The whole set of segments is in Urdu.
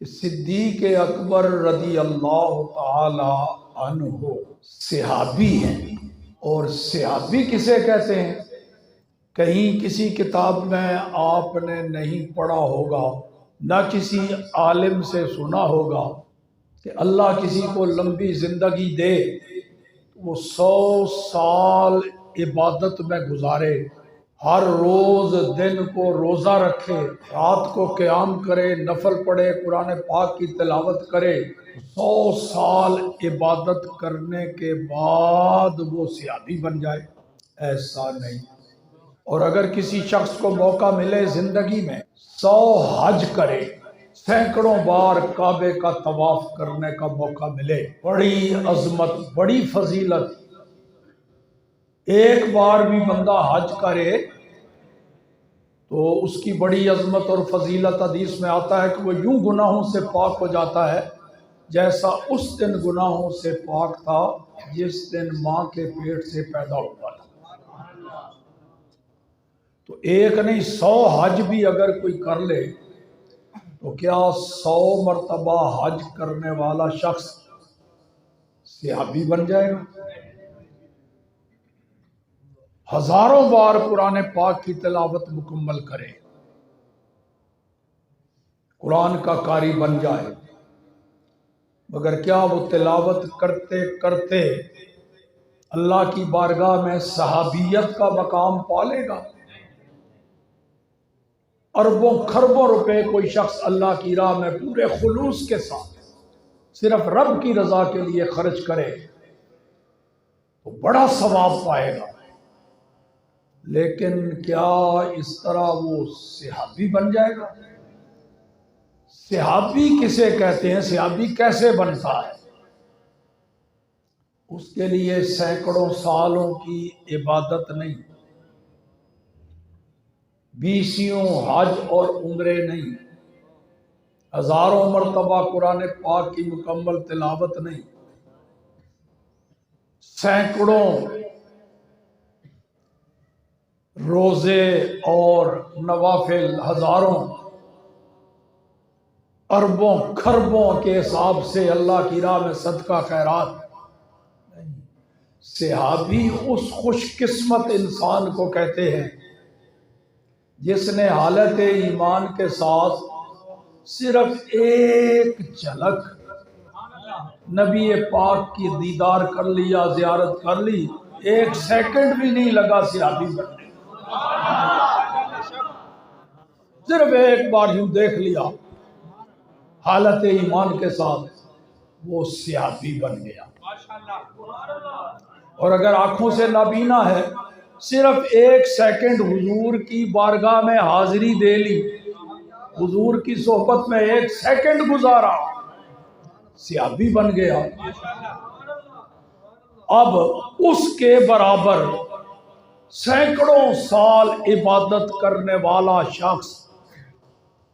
کہ صدیق اکبر رضی اللہ تعالی عنہ صحابی ہیں، اور صحابی کسے کہتے ہیں؟ کہیں کسی کتاب میں آپ نے نہیں پڑھا ہوگا، نہ کسی عالم سے سنا ہوگا کہ اللہ کسی کو لمبی زندگی دے، وہ 100 سال عبادت میں گزارے، ہر روز دن کو روزہ رکھے، رات کو قیام کرے، نفل پڑھے، قرآن پاک کی تلاوت کرے، 100 سال عبادت کرنے کے بعد وہ صحابی بن جائے؟ ایسا نہیں۔ اور اگر کسی شخص کو موقع ملے زندگی میں 100 حج کرے، سینکڑوں بار کعبے کا طواف کرنے کا موقع ملے، بڑی عظمت، بڑی فضیلت۔ ایک بار بھی بندہ حج کرے تو اس کی بڑی عظمت اور فضیلت۔ حدیث میں آتا ہے کہ وہ یوں گناہوں سے پاک ہو جاتا ہے جیسا اس دن گناہوں سے پاک تھا جس دن ماں کے پیٹ سے پیدا ہوا تھا۔ تو ایک نہیں 100 حج بھی اگر کوئی کر لے تو کیا 100 مرتبہ حج کرنے والا شخص صحابی بن جائے گا؟ ہزاروں بار قرآن پاک کی تلاوت مکمل کرے، قرآن کا قاری بن جائے، مگر کیا وہ تلاوت کرتے کرتے اللہ کی بارگاہ میں صحابیت کا مقام پالے گا؟ اربوں خربوں روپے کوئی شخص اللہ کی راہ میں پورے خلوص کے ساتھ صرف رب کی رضا کے لیے خرچ کرے تو بڑا ثواب پائے گا، لیکن کیا اس طرح وہ صحابی بن جائے گا؟ صحابی کسے کہتے ہیں؟ صحابی کیسے بنتا ہے؟ اس کے لیے سینکڑوں سالوں کی عبادت نہیں، 20 حج اور عمرے نہیں، ہزاروں مرتبہ قرآن پاک کی مکمل تلاوت نہیں، سینکڑوں روزے اور نوافل، ہزاروں اربوں خربوں کے حساب سے اللہ کی راہ میں صدقہ خیرات نہیں۔ صحابی اس خوش قسمت انسان کو کہتے ہیں جس نے حالت ایمان کے ساتھ صرف ایک جھلک نبی پاک کی دیدار کر لیا، زیارت کر لی، 1 سیکنڈ بھی نہیں لگا صحابی بننے، صرف ایک بار یوں دیکھ لیا حالت ایمان کے ساتھ، وہ صحابی بن گیا۔ اور اگر آنکھوں سے نابینا ہے، صرف 1 سیکنڈ حضور کی بارگاہ میں حاضری دے لی، حضور کی صحبت میں 1 سیکنڈ گزارا، صحابی بن گیا۔ اب اس کے برابر سینکڑوں سال عبادت کرنے والا شخص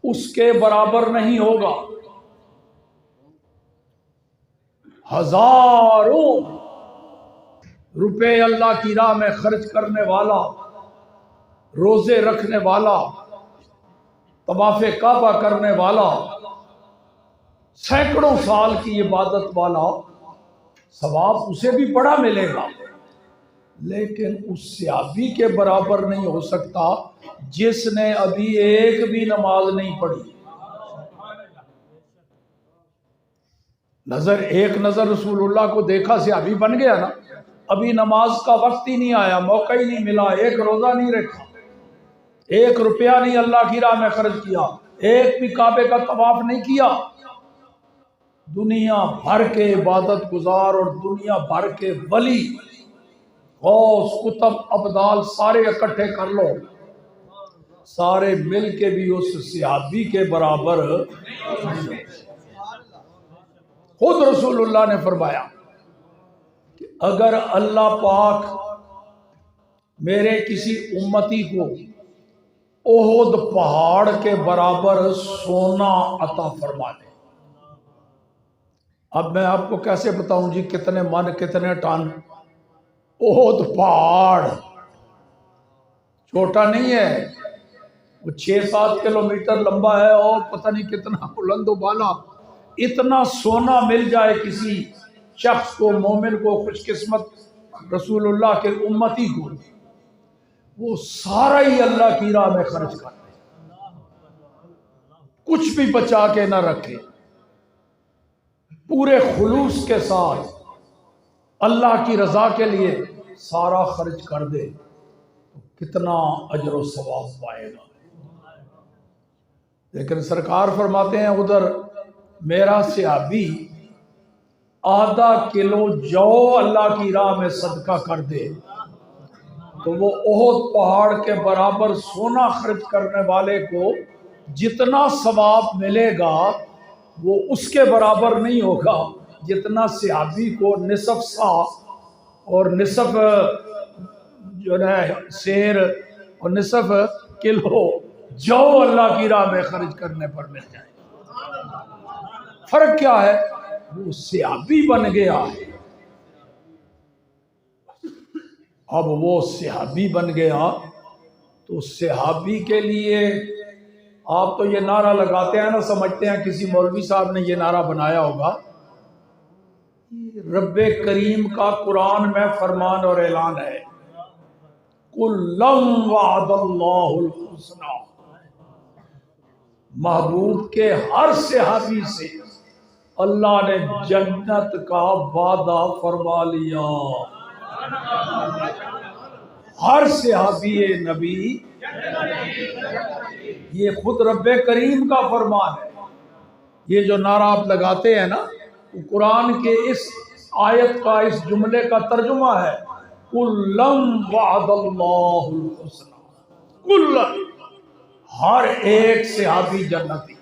اس کے برابر نہیں ہوگا۔ ہزاروں روپے اللہ کی راہ میں خرچ کرنے والا، روزے رکھنے والا، طواف کعبہ کرنے والا، سینکڑوں سال کی عبادت والا، ثواب اسے بھی بڑا ملے گا، لیکن اس صحابی کے برابر نہیں ہو سکتا جس نے ابھی ایک بھی نماز نہیں پڑھی۔ ایک نظر رسول اللہ کو دیکھا، صحابی بن گیا نا۔ ابھی نماز کا وقت ہی نہیں آیا، موقع ہی نہیں ملا، 1 روزہ نہیں رکھا، 1 روپیہ نہیں اللہ کی راہ میں خرچ کیا، 1 بھی کعبے کا طواف نہیں کیا۔ دنیا بھر کے عبادت گزار اور دنیا بھر کے ولی، غوث، قطب، ابدال سارے اکٹھے کر لو، سارے مل کے بھی اس صحابی کے برابر نہیں۔ خود رسول اللہ نے فرمایا کہ اگر اللہ پاک میرے کسی امتی کو احد پہاڑ کے برابر سونا عطا فرما دے، اب میں آپ کو کیسے بتاؤں جی کتنے من کتنے ٹن؟ احد پہاڑ چھوٹا نہیں ہے، وہ 6-7 کلومیٹر لمبا ہے اور پتہ نہیں کتنا بلند و بالا. اتنا سونا مل جائے کسی شخص کو، مومن کو، خوش قسمت رسول اللہ کے امتی کو، وہ سارا ہی اللہ کی راہ میں خرچ کر دے، کچھ بھی بچا کے نہ رکھے، پورے خلوص کے ساتھ اللہ کی رضا کے لیے سارا خرچ کر دے، کتنا اجر و ثواب پائے گا. لیکن سرکار فرماتے ہیں ادھر میرا صحابی آدھا کلو جو اللہ کی راہ میں صدقہ کر دے تو وہ احد پہاڑ کے برابر سونا خرچ کرنے والے کو جتنا ثواب ملے گا وہ اس کے برابر نہیں ہوگا جتنا صحابی کو نصف سا اور نصف جو ہے سیر اور نصف کلو جو اللہ کی راہ میں خرچ کرنے پر مل جائے. فرق کیا ہے؟ وہ صحابی بن گیا ہے. اب وہ صحابی بن گیا تو صحابی کے لیے آپ تو یہ نعرہ لگاتے ہیں نا، سمجھتے ہیں کسی مولوی صاحب نے یہ نعرہ بنایا ہوگا. رب کریم کا قرآن میں فرمان اور اعلان ہے، کُلًّا وعد اللہ الحسنی، محبوب کے ہر صحابی سے اللہ نے جنت کا وعدہ فرما لیا. ہر صحابی نبی، یہ خود رب کریم کا فرمان ہے. یہ جو نعرہ آپ لگاتے ہیں نا، قرآن کے اس آیت کا، اس جملے کا ترجمہ ہے کُلًّا وعد اللہ الحسنی، کُلًّا، ہر ایک صحابی جنتی.